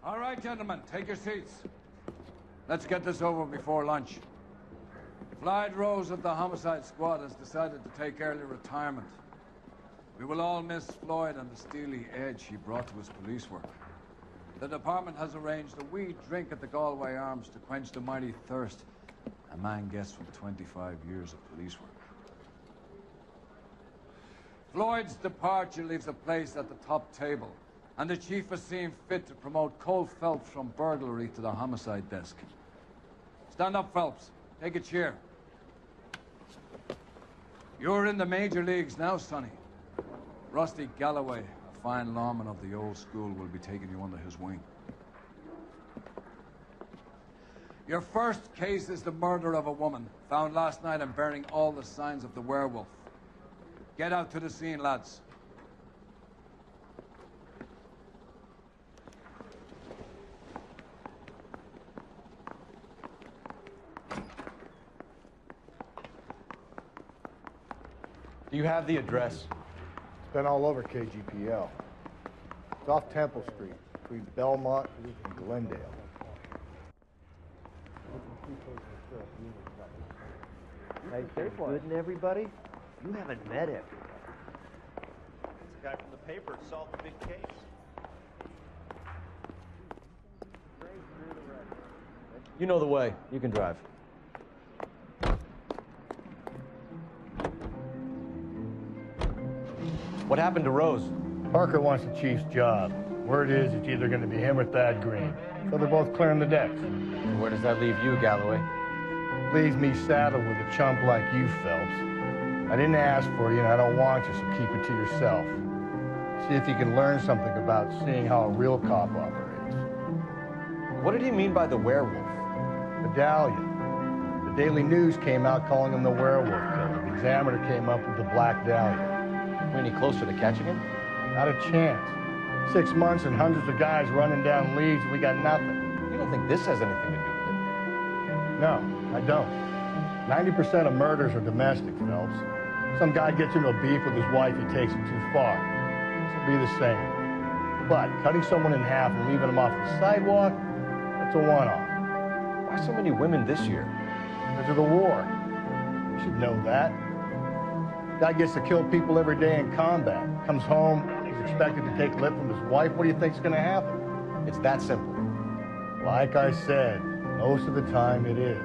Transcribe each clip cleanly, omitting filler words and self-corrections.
All right, gentlemen, take your seats. Let's get this over before lunch. Floyd Rose of the Homicide Squad has decided to take early retirement. We will all miss Floyd and the steely edge he brought to his police work. The department has arranged a wee drink at the Galway Arms to quench the mighty thirst a man gets from 25 years of police work. Floyd's departure leaves a place at the top table, and the chief has seen fit to promote Cole Phelps from burglary to the homicide desk. Stand up, Phelps. Take a chair. You're in the major leagues now, Sonny. Rusty Galloway, a fine lawman of the old school, will be taking you under his wing. Your first case is the murder of a woman, found last night and bearing all the signs of the werewolf. Get out to the scene, lads. Do you have the address? It's been all over KGPL. It's off Temple Street, between Belmont and Glendale. Hey, Gooden, everybody? You haven't met him. It's a guy from the paper to solve the big case. You know the way. You can drive. What happened to Rose? Parker wants the chief's job. Word is it's either going to be him or Thad Green. So they're both clearing the decks. Where does that leave you, Galloway? Leaves me saddled with a chump like you, Phelps. I didn't ask for you, and I don't want you, so keep it to yourself. See if you can learn something about seeing how a real cop operates. What did he mean by the werewolf? Medallion. The Daily News came out calling him the werewolf killer. The Examiner came up with the Black Dahlia. Are we any closer to catching him? Not a chance. 6 months and hundreds of guys running down leads, and we got nothing. You don't think this has anything to do with it? No, I don't. 90% of murders are domestic, Phelps. Some guy gets into a beef with his wife, he takes it too far. This will be the same. But cutting someone in half and leaving them off the sidewalk, that's a one-off. Why so many women this year? Because of the war. You should know that. Guy gets to kill people every day in combat. Comes home, he's expected to take lip from his wife. What do you think's gonna happen? It's that simple. Like I said, most of the time it is.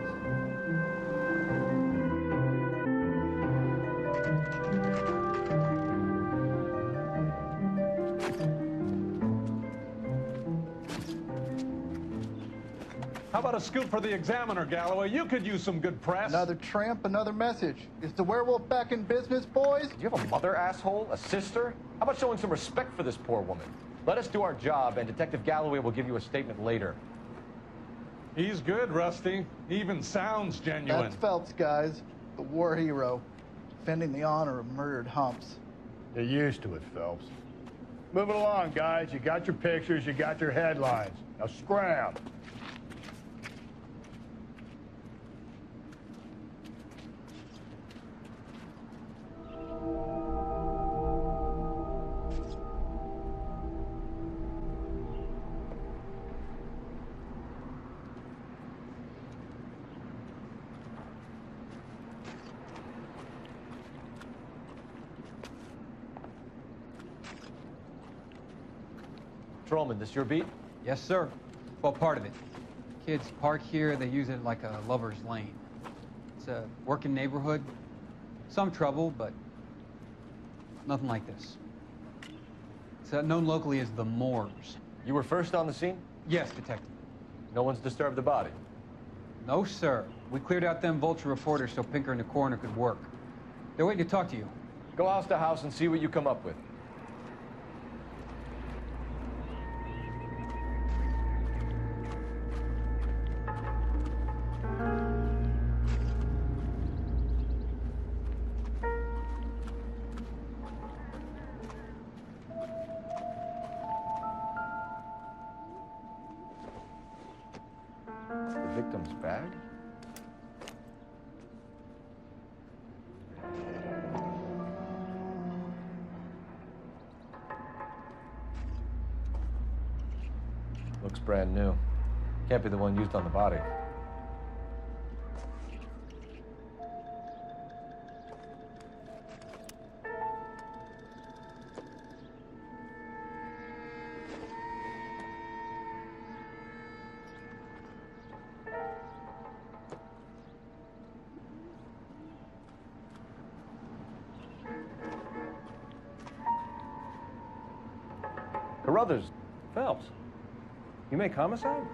How about a scoop for the Examiner, Galloway? You could use some good press. Another tramp, another message. Is the werewolf back in business, boys? Do you have a mother, asshole? A sister? How about showing some respect for this poor woman? Let us do our job, and Detective Galloway will give you a statement later. He's good, Rusty. He even sounds genuine. That's Phelps, guys. The war hero. Defending the honor of murdered humps. You're used to it, Phelps. Move it along, guys. You got your pictures, you got your headlines. Now scram. Patrolman, this your beat? Yes, sir. Well, part of it. Kids park here, they use it like a lover's lane. It's a working neighborhood. Some trouble, but nothing like this. It's known locally as the Moors. You were first on the scene? Yes, detective. No one's disturbed the body? No, sir. We cleared out them vulture reporters so Pinker and the coroner could work. They're waiting to talk to you. Go house to house and see what you come up with. The victim's bag? Looks brand new. Can't be the one used on the body. Carruthers. Phelps, you make Homicide?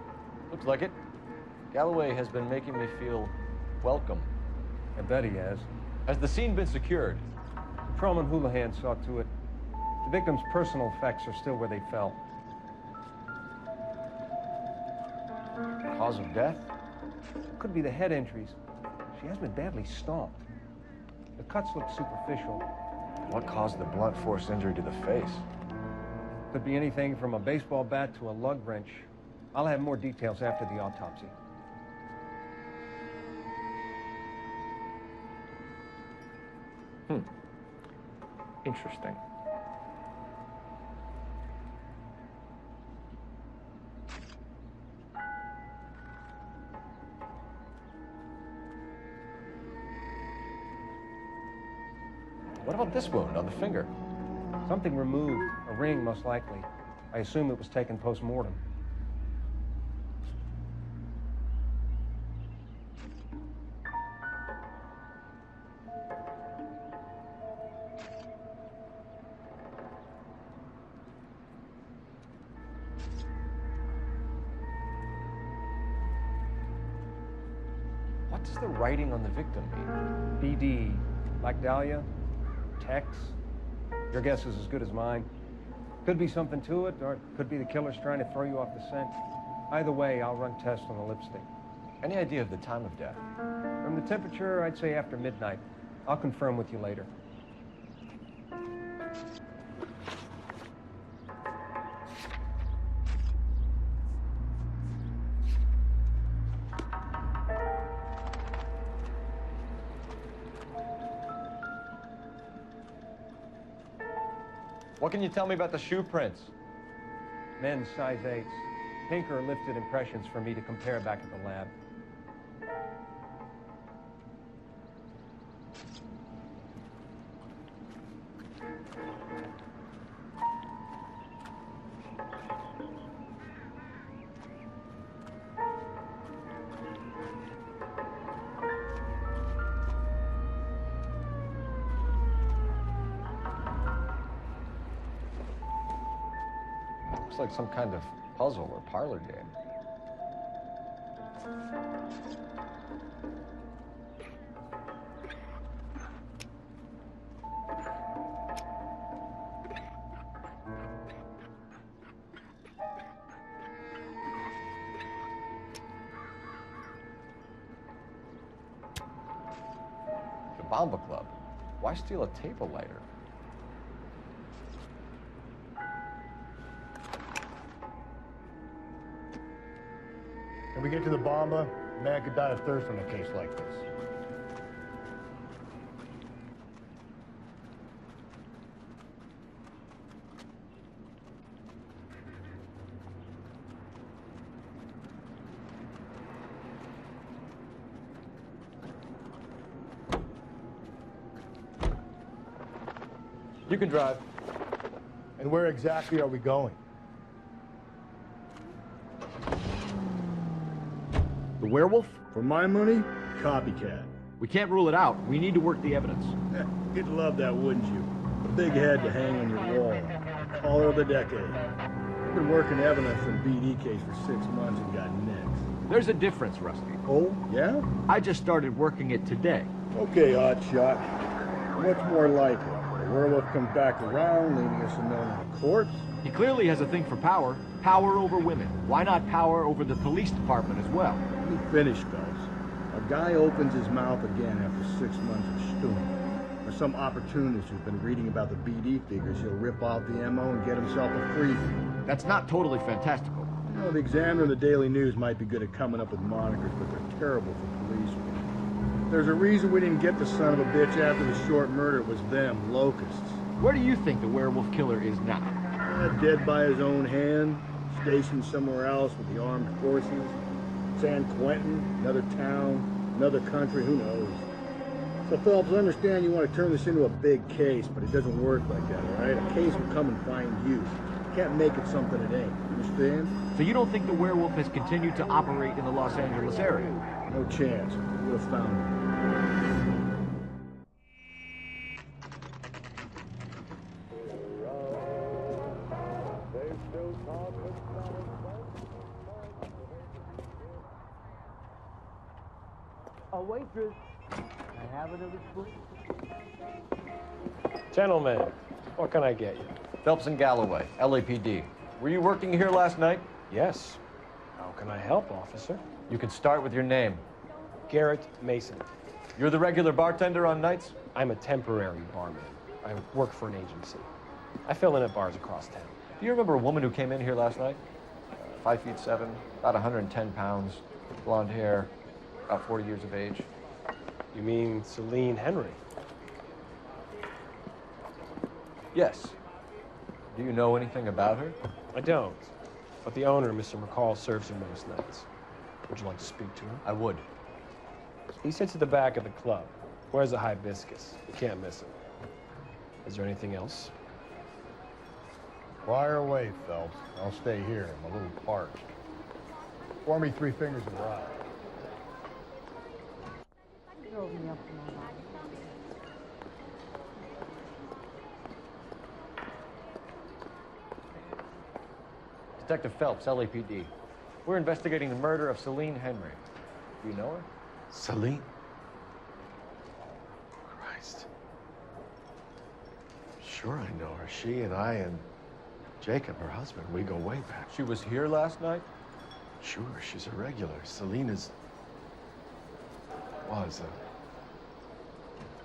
Looks like it. Galloway has been making me feel welcome. I bet he has. Has the scene been secured? Patrolman Houlihan saw to it. The victim's personal effects are still where they fell. Cause of death? Could be the head injuries. She has been badly stomped. The cuts look superficial. What caused the blunt force injury to the face? Could be anything from a baseball bat to a lug wrench. I'll have more details after the autopsy. Interesting. What about this wound on the finger? Something removed, a ring most likely. I assume it was taken post-mortem. What does the writing on the victim mean? BD, like Dahlia, Tex. Your guess is as good as mine. Could be something to it, or it could be the killer's trying to throw you off the scent. Either way, I'll run tests on the lipstick. Any idea of the time of death? From the temperature, I'd say after midnight. I'll confirm with you later. What can you tell me about the shoe prints? Men's size 8s. Pinker lifted impressions for me to compare back at the lab. Looks like some kind of puzzle or parlor game. The Bomba Club. Why steal a table lighter? When we get to the Bomba, a man could die of thirst on a case like this. You can drive. And where exactly are we going? The werewolf? For my money, copycat. We can't rule it out. We need to work the evidence. You'd love that, wouldn't you? A big head to hang on your wall. Caller of the decade. I've been working evidence for the BD case for 6 months and got nicks. There's a difference, Rusty. Oh, yeah? I just started working it today. Okay, hotshot. What's more likely? The werewolf comes back around, leaving us a known corpse? He clearly has a thing for power. Power over women. Why not power over the police department as well? Let me finish, Phelps. A guy opens his mouth again after 6 months of stewing. Or some opportunist who's been reading about the BD figures, he'll rip off the MO and get himself a freebie. That's not totally fantastical. You know, the Examiner and the Daily News might be good at coming up with monikers, but they're terrible for police work. There's a reason we didn't get the son of a bitch after the short murder. It was them, locusts. Where do you think the werewolf killer is now? Dead by his own hand, stationed somewhere else with the armed forces. San Quentin, another town, another country, who knows? So, Phelps, I understand you want to turn this into a big case, but it doesn't work like that, all right? A case will come and find you. You can't make it something it ain't. Understand? So you don't think the werewolf has continued to operate in the Los Angeles area? No chance. We would have found him. A waitress. I have another spoon. Gentlemen, what can I get you? Phelps and Galloway, LAPD. Were you working here last night? Yes. How can I help, officer? You can start with your name. Garrett Mason. You're the regular bartender on nights? I'm a temporary barman. I work for an agency. I fill in at bars across town. Do you remember a woman who came in here last night? 5'7", about 110 pounds, blonde hair, about 40 years of age. You mean Celine Henry? Yes. Do you know anything about her? I don't. But the owner, Mr. McCall, serves her most nights. Would you like to speak to him? I would. He sits at the back of the club. Wears a hibiscus. You can't miss him. Is there anything else? Fire away, Phelps. I'll stay here. I'm a little parched. Pour me 3 fingers of rye. Detective Phelps, LAPD. We're investigating the murder of Celine Henry. Do you know her? Celine? Christ. Sure I know her. She and I and Jacob, her husband, we go way back. She was here last night? Sure, she's a regular. Celine was a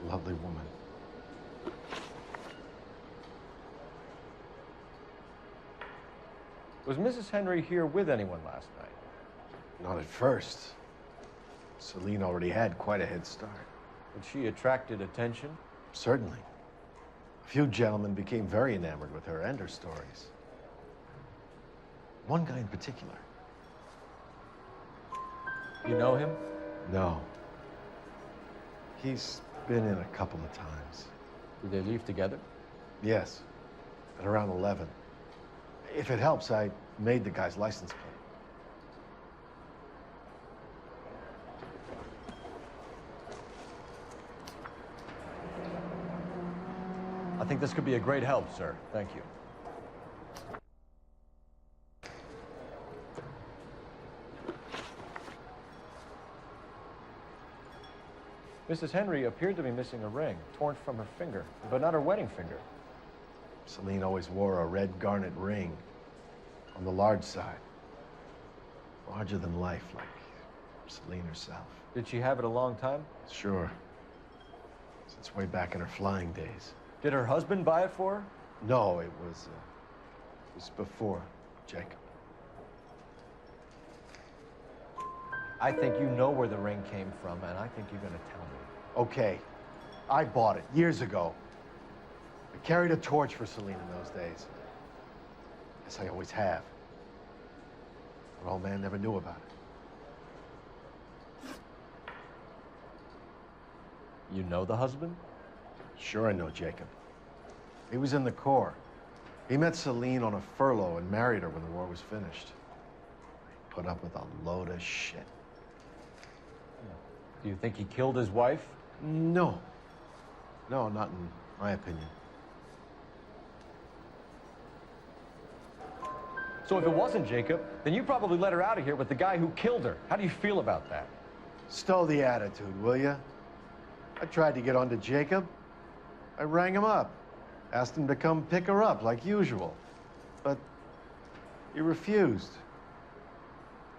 lovely woman. Was Mrs. Henry here with anyone last night? Not at first. Celine already had quite a head start. And she attracted attention? Certainly. A few gentlemen became very enamored with her and her stories. One guy in particular. You know him? No. He's been in a couple of times. Did they leave together? Yes, at around 11. If it helps, I made the guy's license plate. I think this could be a great help, sir. Thank you. Mrs. Henry appeared to be missing a ring, torn from her finger, but not her wedding finger. Celine always wore a red garnet ring on the large side. Larger than life, like Celine herself. Did she have it a long time? Sure. Since way back in her flying days. Did her husband buy it for her? No, it was before Jacob. I think you know where the ring came from, and I think you're going to tell me. Okay, I bought it years ago. I carried a torch for Celine in those days. As I always have. Her old man never knew about it. You know the husband? Sure I know Jacob. He was in the Corps. He met Celine on a furlough and married her when the war was finished. He put up with a load of shit. Do you think he killed his wife? No. No, not in my opinion. So if it wasn't Jacob, then you probably let her out of here with the guy who killed her. How do you feel about that? Stow the attitude, will ya? I tried to get onto Jacob. I rang him up. Asked him to come pick her up, like usual. But he refused.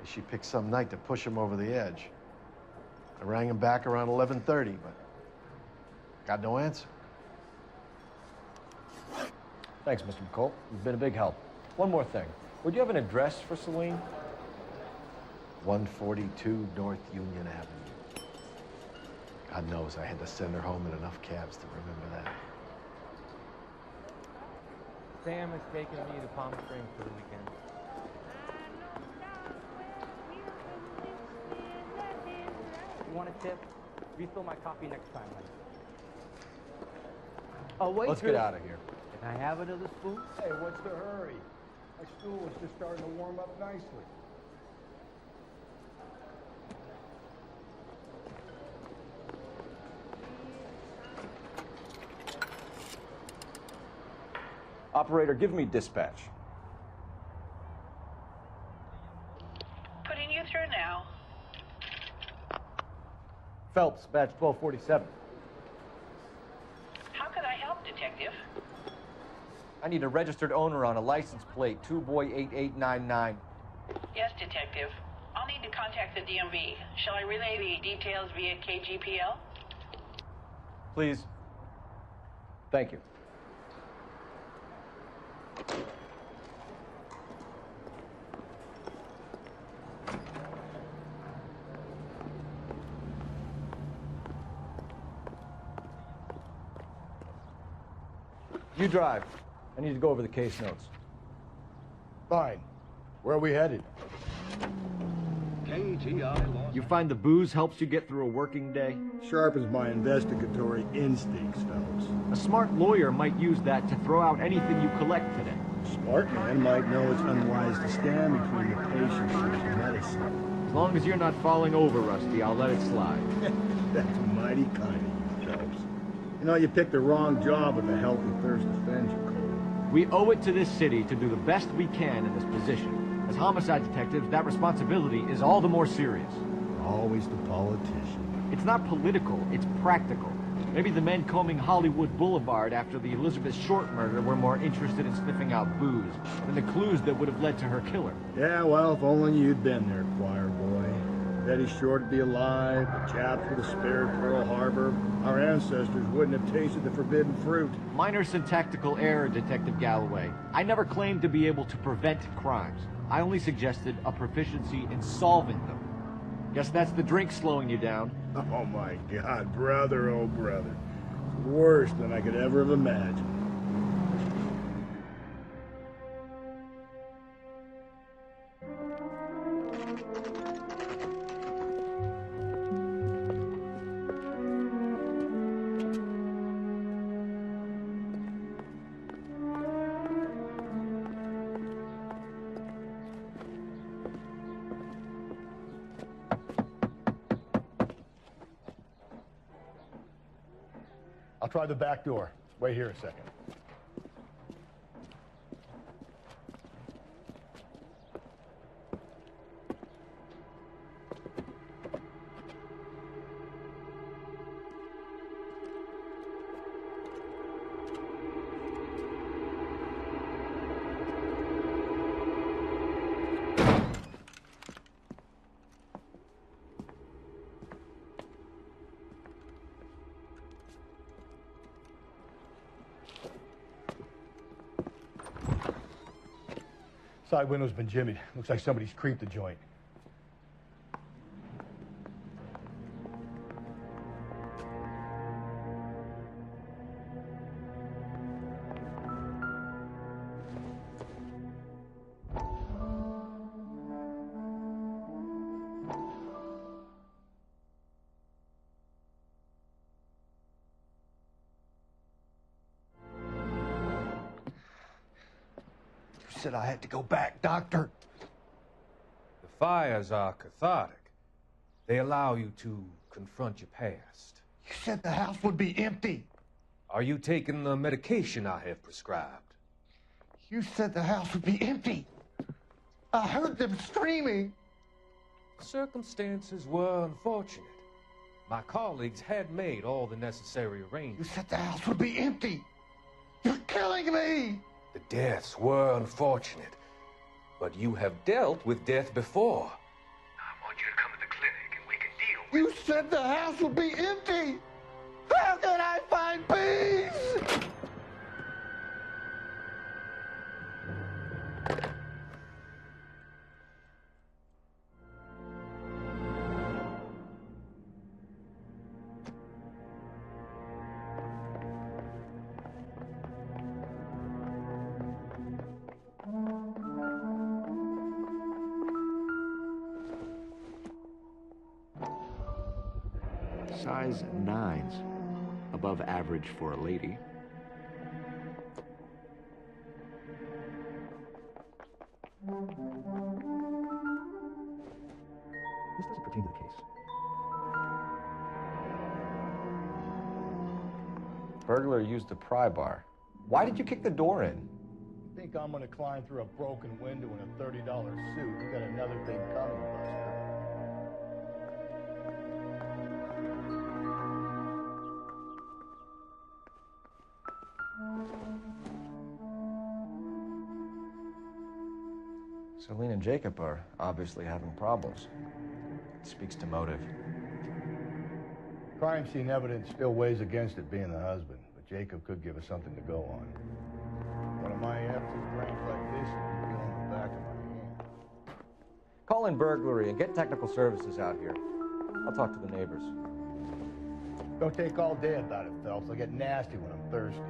She picked some night to push him over the edge. I rang him back around 11:30, but got no answer. Thanks, Mr. McCall. You've been a big help. One more thing. Would you have an address for Celine? 142 North Union Avenue. God knows I had to send her home in enough cabs to remember that. Sam is taking me to Palm Springs for the weekend. tip. Refill my coffee next time, honey. Oh, wait. Let's get out of here. Can I have another spoon? Hey, what's the hurry? My stool was just starting to warm up nicely. Operator, give me dispatch. Putting you through now. Phelps, badge 1247. How can I help, Detective? I need a registered owner on a license plate, 2boy8899. Yes, Detective. I'll need to contact the DMV. Shall I relay the details via KGPL? Please. Thank you. You drive. I need to go over the case notes. Fine. Where are we headed? You find the booze helps you get through a working day? Sharpens my investigatory instincts, Phelps. A smart lawyer might use that to throw out anything you collect today. Smart man might know it's unwise to stand between the patient and his medicine. As long as you're not falling over, Rusty, I'll let it slide. That's mighty kind of you, Phelps. You know, you picked the wrong job with the healthy thirst offends you, Cole. We owe it to this city to do the best we can in this position. As homicide detectives, that responsibility is all the more serious. Always the politician. It's not political, it's practical. Maybe the men combing Hollywood Boulevard after the Elizabeth Short murder were more interested in sniffing out booze than the clues that would have led to her killer. Yeah, well, if only you'd been there, choir boy. Betty Short would be alive, the chaps would have spared Pearl Harbor. Our ancestors wouldn't have tasted the forbidden fruit. Minor syntactical error, Detective Galloway. I never claimed to be able to prevent crimes. I only suggested a proficiency in solving them. Guess that's the drink slowing you down. Oh my God, brother, oh brother. It's worse than I could ever have imagined. I'll try the back door. Wait here a second. Side window's been jimmied. Looks like somebody's creeped the joint. Said I had to go back, Doctor. The fires are cathartic. They allow you to confront your past. You said the house would be empty. Are you taking the medication I have prescribed? You said the house would be empty. I heard them screaming. Circumstances were unfortunate. My colleagues had made all the necessary arrangements. You said the house would be empty. You're killing me. The deaths were unfortunate, but you have dealt with death before. I want you to come to the clinic and we can deal with it. You said the house would be empty. How can I find peace? size 9s. Above average for a lady. This doesn't pertain to the case. Burglar used a pry bar. Why did you kick the door in? You think I'm gonna climb through a broken window in a $30 suit? You got another thing coming, Buster. Celine and Jacob are obviously having problems. It speaks to motive. Crime scene evidence still weighs against it being the husband, but Jacob could give us something to go on. One of my absent brains like this would be on the back of my hand. Call in burglary and get technical services out here. I'll talk to the neighbors. Don't take all day about it, Phelps. I get nasty when I'm thirsty.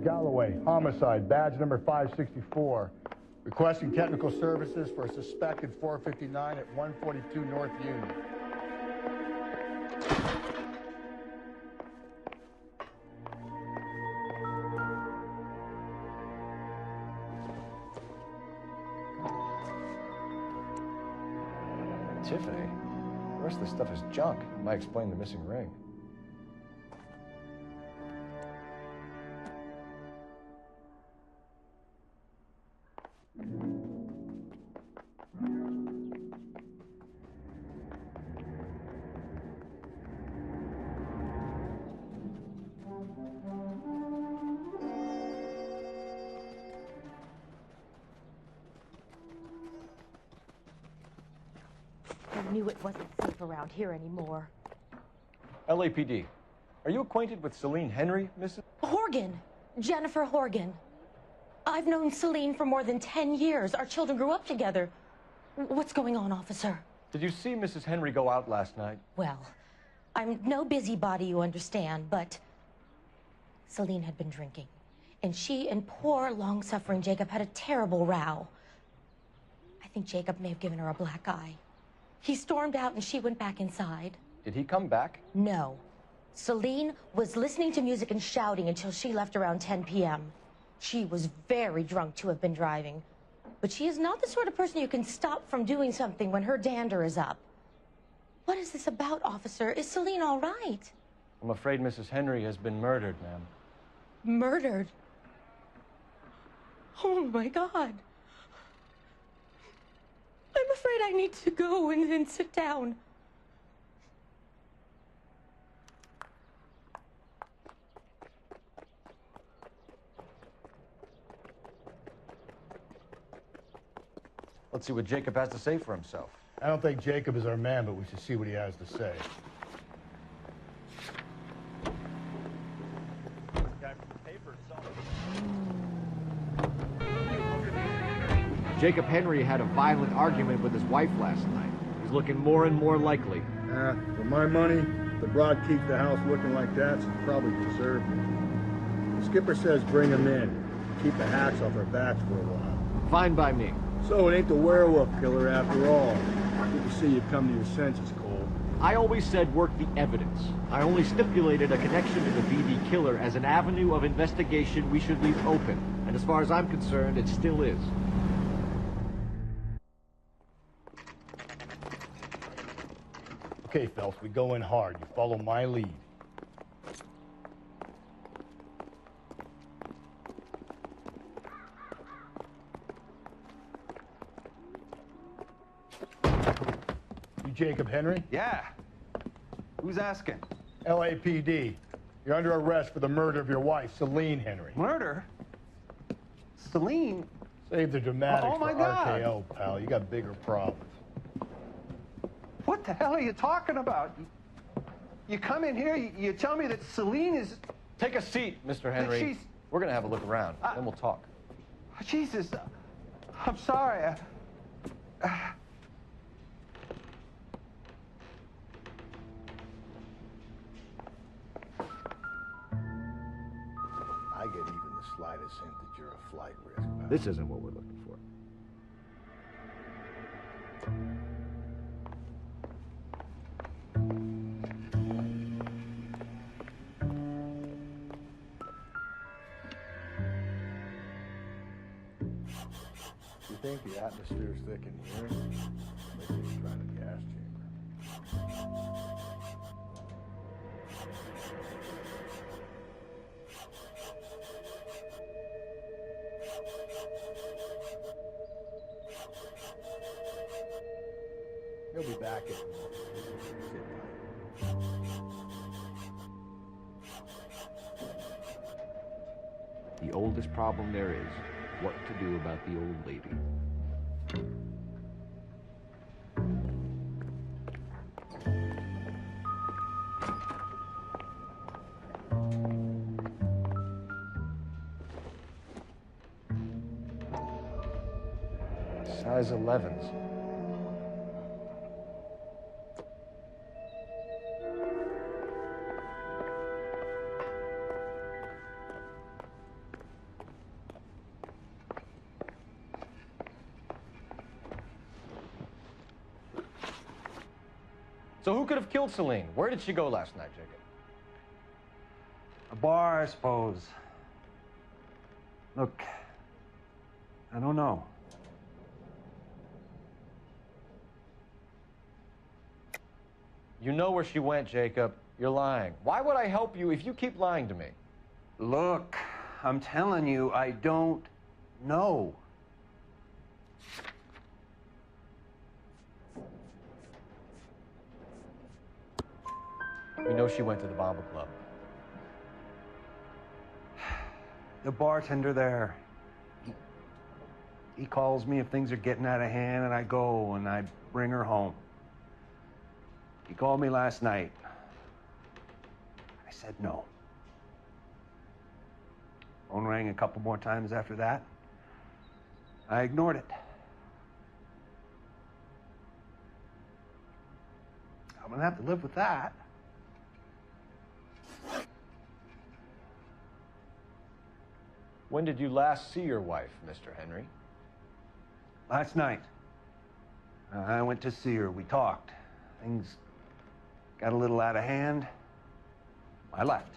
Galloway, homicide, badge number 564. Requesting technical services for a suspected 459 at 142 North Union. Tiffany? The rest of the stuff is junk. Might explain the missing ring. I knew it wasn't safe around here anymore. LAPD. Are you acquainted with Celine Henry, Mrs.? Horgan. Jennifer Horgan. I've known Celine for more than 10 years. Our children grew up together. What's going on, officer? Did you see Mrs. Henry go out last night? Well, I'm no busybody, you understand, but Celine had been drinking. And she and poor, long-suffering Jacob had a terrible row. I think Jacob may have given her a black eye. He stormed out and she went back inside. Did he come back? No. Celine was listening to music and shouting until she left around 10 p.m. She was very drunk to have been driving. But she is not the sort of person you can stop from doing something when her dander is up. What is this about, officer? Is Celine all right? I'm afraid Mrs. Henry has been murdered, ma'am. Murdered? Oh, my God. I'm afraid I need to go and sit down. Let's see what Jacob has to say for himself. I don't think Jacob is our man, but we should see what he has to say. Guy from the paper saw Jacob Henry had a violent argument with his wife last night. He's looking more and more likely. For my money, the broad keeps the house looking like that, so probably deserved it. The skipper says bring him in. Keep the hacks off our backs for a while. Fine by me. So it ain't the werewolf killer after all. Good to see you come to your senses, Cole. I always said work the evidence. I only stipulated a connection to the VD killer as an avenue of investigation we should leave open. And as far as I'm concerned, it still is. Okay, Phelps, we go in hard. You follow my lead. You Jacob Henry? Yeah. Who's asking? LAPD. You're under arrest for the murder of your wife, Celine Henry. Murder? Celine? Save the dramatics Oh, my for God. RKO, pal. You got bigger problems. What the hell are you talking about? You come in here, you tell me that Celine is... Take a seat, Mr. Henry. She's... We're gonna have a look around, then we'll talk. Jesus, I'm sorry. I get even the slightest hint that you're a flight risk, pal. This isn't what we're looking for. You think the atmosphere's thick in here? Maybe he's trying a gas chamber. He'll be back in a moment. Sit tight. The oldest problem there is what to do about the old lady. Size 11s. So who could have killed Celine? Where did she go last night, Jacob? A bar, I suppose. Look, I don't know. You know where she went, Jacob. You're lying. Why would I help you if you keep lying to me? Look, I'm telling you, I don't know. We know she went to the Bomba Club. The bartender there. He calls me if things are getting out of hand, and I go and I bring her home. He called me last night. I said no. Phone rang a couple more times after that. I ignored it. I'm gonna have to live with that. When did you last see your wife, Mr. Henry? Last night. I went to see her. We talked. Things got a little out of hand. I left.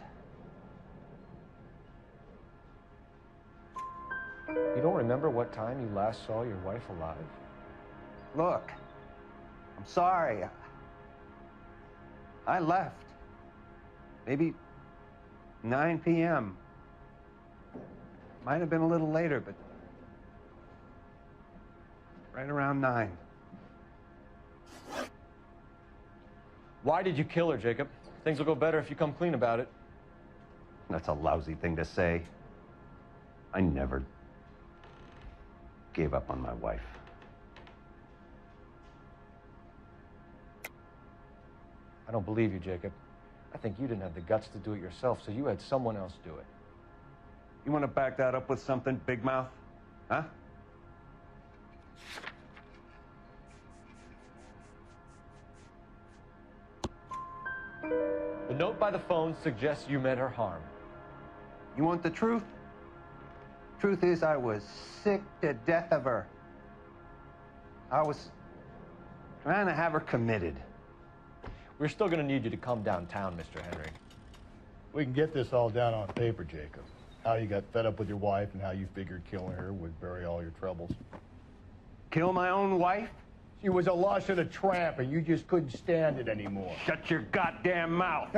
You don't remember what time you last saw your wife alive? Look, I'm sorry. I left. Maybe 9 p.m. Might have been a little later, but right around 9. Why did you kill her, Jacob? Things will go better if you come clean about it. That's a lousy thing to say. I never gave up on my wife. I don't believe you, Jacob. I think you didn't have the guts to do it yourself, so you had someone else do it. You want to back that up with something, big mouth? Huh? The note by the phone suggests you meant her harm. You want the truth? Truth is, I was sick to death of her. I was trying to have her committed. We're still going to need you to come downtown, Mr. Henry. We can get this all down on paper, Jacob. How you got fed up with your wife and how you figured killing her would bury all your troubles. Kill my own wife? She was a lush and a tramp, and you just couldn't stand it anymore. Shut your goddamn mouth.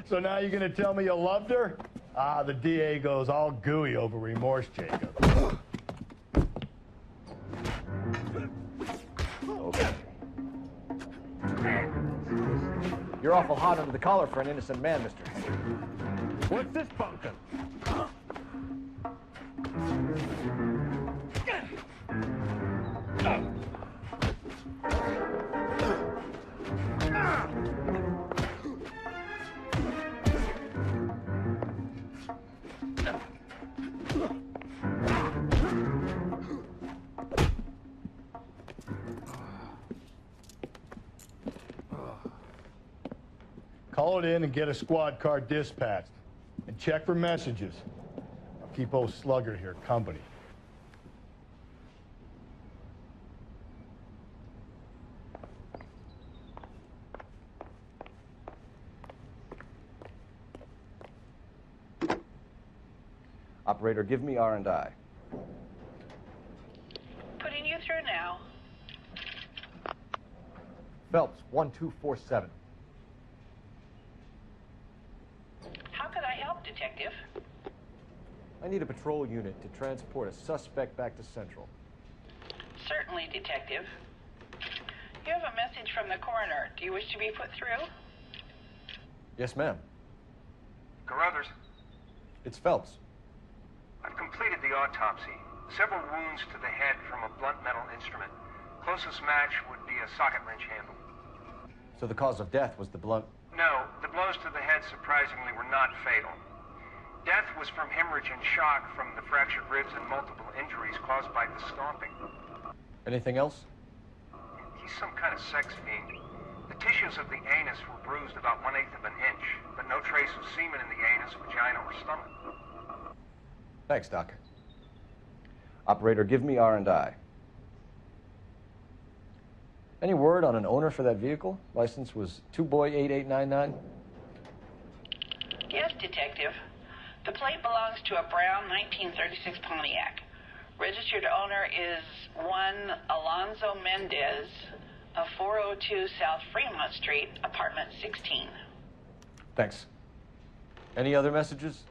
So now you're gonna tell me you loved her? Ah, the DA goes all gooey over remorse, Jacob. Okay. You're awful hot under the collar for an innocent man, Mr. Henry. What's this bunkum? Call it in and get a squad car dispatched. And check for messages. I'll keep old Slugger here company. Operator, give me R&I. Phelps, 1247. How could I help, Detective? I need a patrol unit to transport a suspect back to Central. Certainly, Detective. You have a message from the coroner. Do you wish to be put through? Yes, ma'am. Carruthers, It's Phelps. I've completed the autopsy. Several wounds to the head from a blunt metal instrument. Closest match would be a socket wrench handle. So the cause of death was the blunt... No, the blows to the head surprisingly were not fatal. Death was from hemorrhage and shock from the fractured ribs and multiple injuries caused by the stomping. Anything else? He's some kind of sex fiend. The tissues of the anus were bruised about 1/8 of an inch, but no trace of semen in the anus, vagina, or stomach. Thanks, Doc. Operator, give me R&I. Any word on an owner for that vehicle? License was 2boy8899. Yes, Detective. The plate belongs to a brown 1936 Pontiac. Registered owner is one Alonzo Mendez of 402 South Fremont Street, apartment 16. Thanks. Any other messages?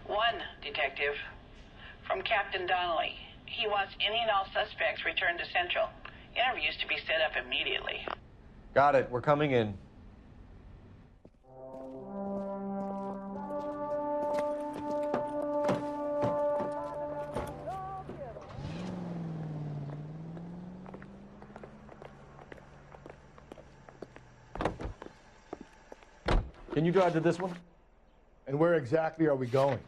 One, Detective. From Captain Donnelly. He wants any and all suspects returned to Central. Interviews to be set up immediately. Got it. We're coming in. Can you drive to this one? And where exactly are we going?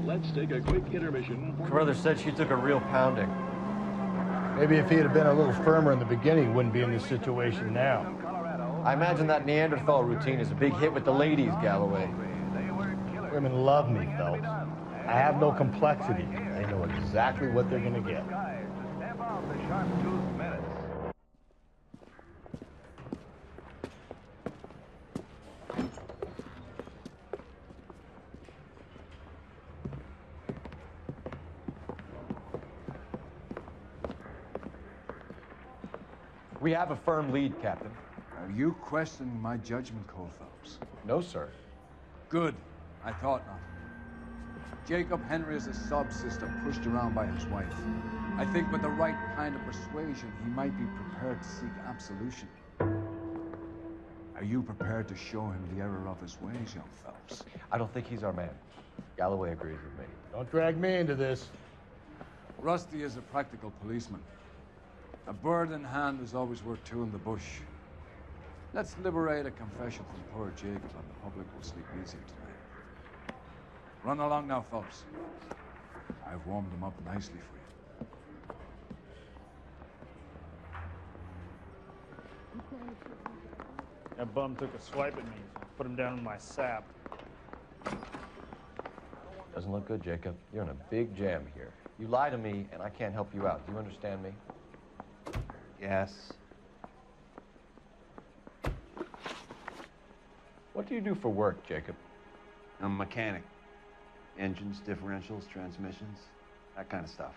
Let's take a quick intermission. Carruthers said she took a real pounding. Maybe if he had been a little firmer in the beginning, he wouldn't be in this situation now. I imagine that Neanderthal routine is a big hit with the ladies, Galloway. Women love me, Phelps. I have no complexity. They know exactly what they're going to get. We have a firm lead, Captain. Are you questioning my judgment call, Phelps? No, sir. Good. I thought not. Jacob Henry is a sub-sister pushed around by his wife. I think with the right kind of persuasion, he might be prepared to seek absolution. Are you prepared to show him the error of his ways, young Phelps? I don't think he's our man. Galloway agrees with me. Don't drag me into this. Rusty is a practical policeman. A bird in hand is always worth two in the bush. Let's liberate a confession from poor Jacob, and the public will sleep easier tonight. Run along now, Phelps. I've warmed them up nicely for you. That bum took a swipe at me. Put him down in my sap. Doesn't look good, Jacob. You're in a big jam here. You lie to me, and I can't help you out. Do you understand me? Yes. What do you do for work, Jacob? I'm a mechanic. Engines, differentials, transmissions, that kind of stuff.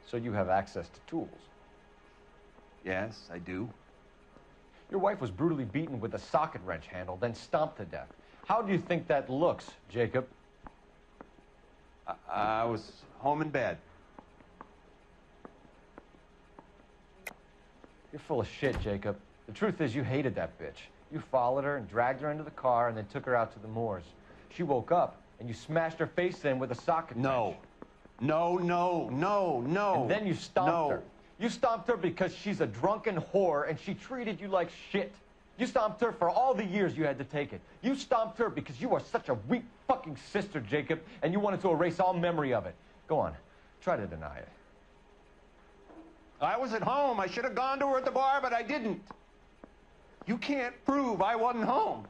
So you have access to tools? Yes, I do. Your wife was brutally beaten with a socket wrench handle, then stomped to death. How do you think that looks, Jacob? I was home in bed. You're full of shit, Jacob. The truth is you hated that bitch. You followed her and dragged her into the car and then took her out to the moors. She woke up and you smashed her face in with a socket wrench. No. And then you stomped her. You stomped her because she's a drunken whore and she treated you like shit. You stomped her for all the years you had to take it. You stomped her because you are such a weak fucking sister, Jacob, and you wanted to erase all memory of it. Go on. Try to deny it. I was at home. I should have gone to her at the bar, but I didn't. You can't prove I wasn't home.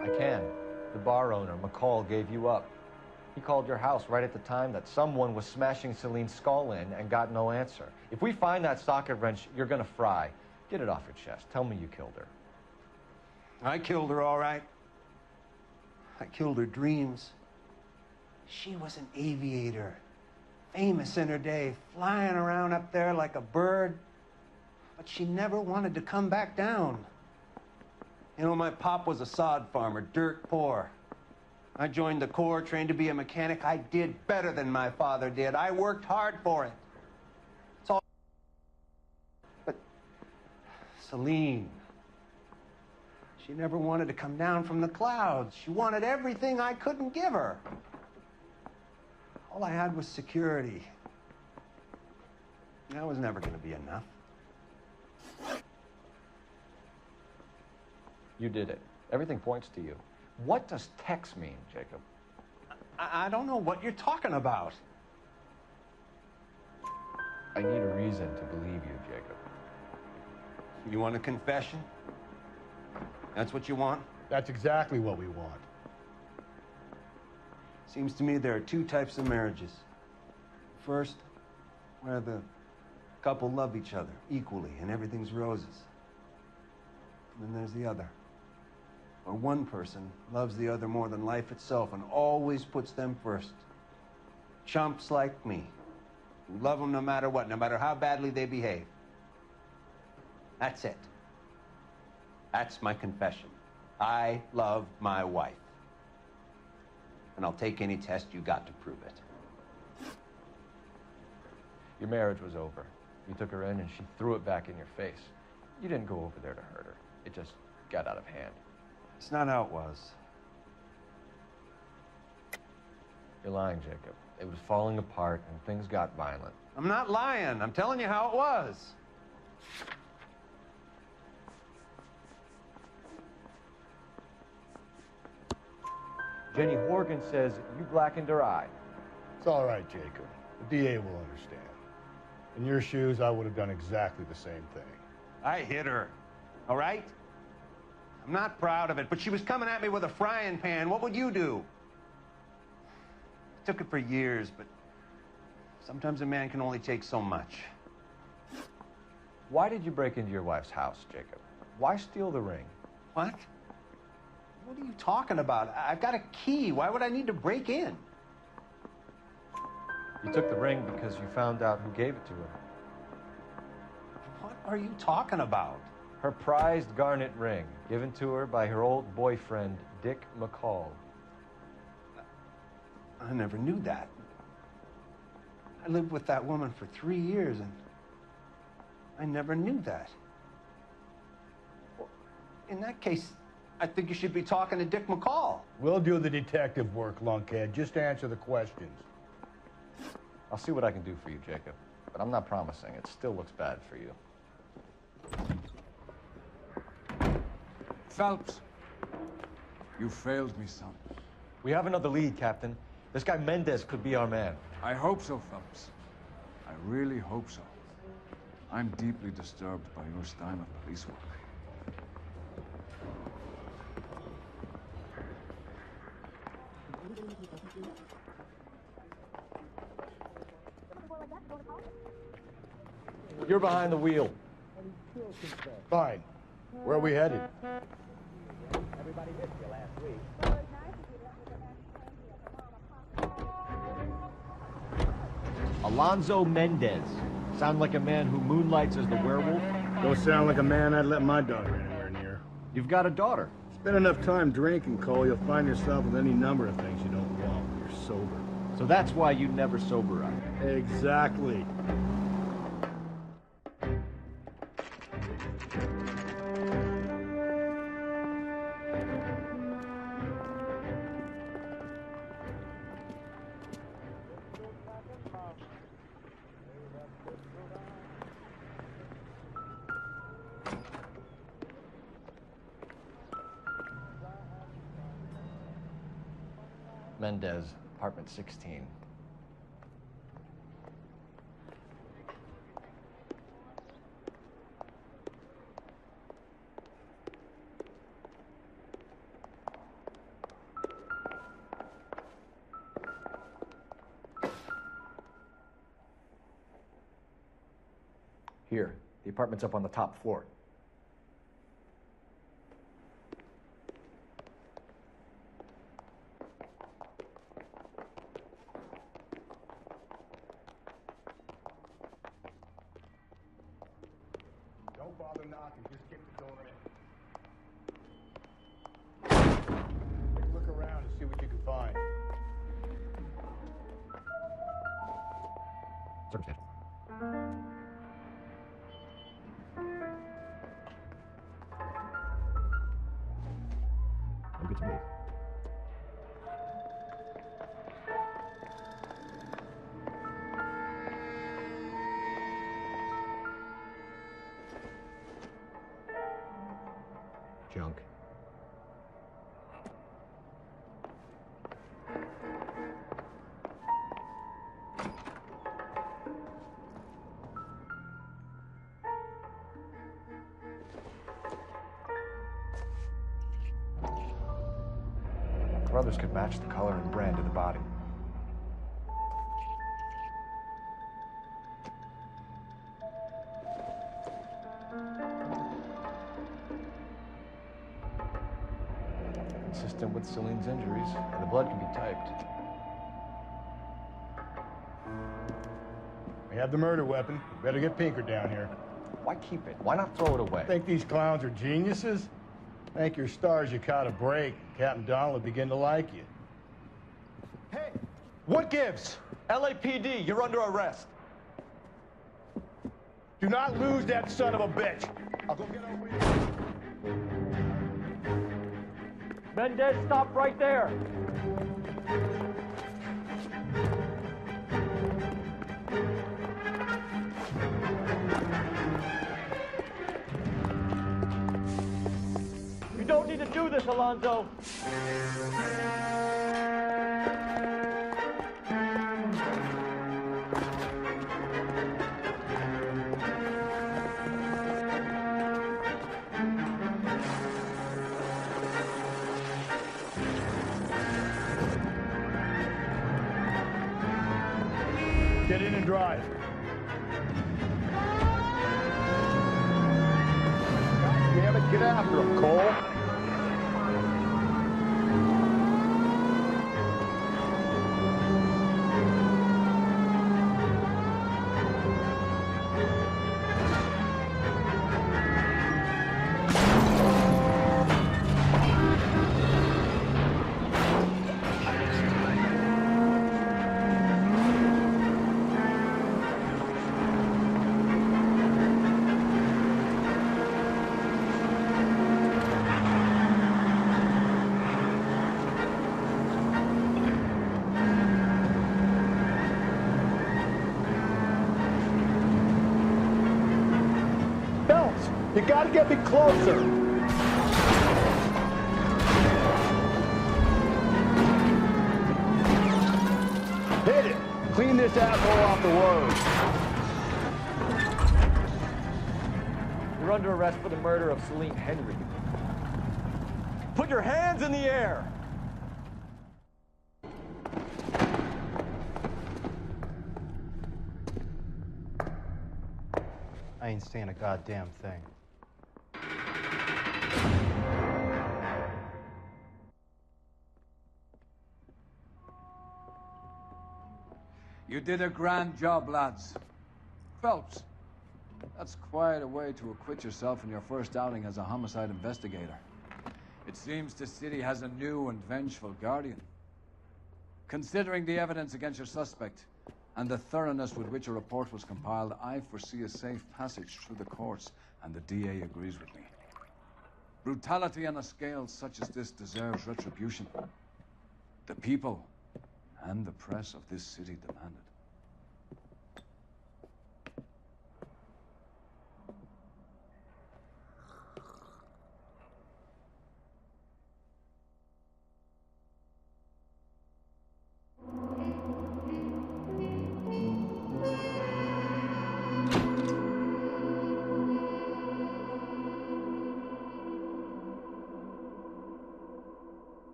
I can. The bar owner, McCall, gave you up. He called your house right at the time that someone was smashing Celine's skull in and got no answer. If we find that socket wrench, you're gonna fry. Get it off your chest. Tell me you killed her. I killed her, all right. I killed her dreams. She was an aviator, famous in her day, flying around up there like a bird, but she never wanted to come back down. You know, my pop was a sod farmer, dirt poor. I joined the Corps, trained to be a mechanic. I did better than my father did. I worked hard for it. It's all... But Celine, she never wanted to come down from the clouds. She wanted everything I couldn't give her. All I had was security. That was never going to be enough. You did it. Everything points to you. What does Tex mean, Jacob? I don't know what you're talking about. I need a reason to believe you, Jacob. You want a confession? That's what you want? That's exactly what we want. Seems to me there are two types of marriages. First, where the couple love each other equally and everything's roses. And then there's the other, where one person loves the other more than life itself and always puts them first. Chumps like me, who love them no matter what, no matter how badly they behave. That's it. That's my confession. I love my wife. And I'll take any test you got to prove it. Your marriage was over. You took her in and she threw it back in your face. You didn't go over there to hurt her. It just got out of hand. It's not how it was. You're lying, Jacob. It was falling apart and things got violent. I'm not lying. I'm telling you how it was. Jenny Horgan says you blackened her eye. It's all right, Jacob. The DA will understand. In your shoes, I would have done exactly the same thing. I hit her, all right? I'm not proud of it, but she was coming at me with a frying pan. What would you do? I took it for years, but sometimes a man can only take so much. Why did you break into your wife's house, Jacob? Why steal the ring? What? What are you talking about? I've got a key. Why would I need to break in? You took the ring because you found out who gave it to her. What are you talking about? Her prized garnet ring, given to her by her old boyfriend, Dick McCall. I never knew that. I lived with that woman for 3 years, and I never knew that. Well, in that case, I think you should be talking to Dick McCall. We'll do the detective work, lunkhead. Just answer the questions. I'll see what I can do for you, Jacob. But I'm not promising. It still looks bad for you. Phelps, you failed me, son. We have another lead, Captain. This guy Mendez could be our man. I hope so, Phelps. I really hope so. I'm deeply disturbed by your style of police work. You're behind the wheel. Fine. Where are we headed? Everybody missed you last week. Alonzo Mendez. Sound like a man who moonlights as the werewolf? Don't sound like a man I'd let my daughter anywhere near. You've got a daughter. Spend enough time drinking, Cole, you'll find yourself with any number of things you don't want when you're sober. So that's why you never sober up. Exactly. Mendez, apartment 16. Here, the apartment's up on the top floor. bother knocking. Just kick the door in. Take a look around and see what you can find. Circumstantial. Look at me. Junk. Brothers could match the color and brand of the body. Consistent with Celine's injuries, and the blood can be typed. We have the murder weapon. Better get Pinker down here. Why keep it? Why not throw it away? Think these clowns are geniuses? Thank your stars you caught a break. Captain Donald will begin to like you. Hey, what gives? LAPD, you're under arrest. Do not lose that son of a bitch. I'll go get over you. Mendez, stop right there. You don't need to do this, Alonzo. Get in and drive. God damn it, get after him, Cole. You gotta get me closer. Hit it. Clean this asshole off the road. You're under arrest for the murder of Celine Henry. Put your hands in the air. I ain't saying a goddamn thing. You did a grand job, lads. Phelps, that's quite a way to acquit yourself in your first outing as a homicide investigator. It seems the city has a new and vengeful guardian. Considering the evidence against your suspect and the thoroughness with which a report was compiled, I foresee a safe passage through the courts, and the DA agrees with me. Brutality on a scale such as this deserves retribution. The people and the press of this city demand it.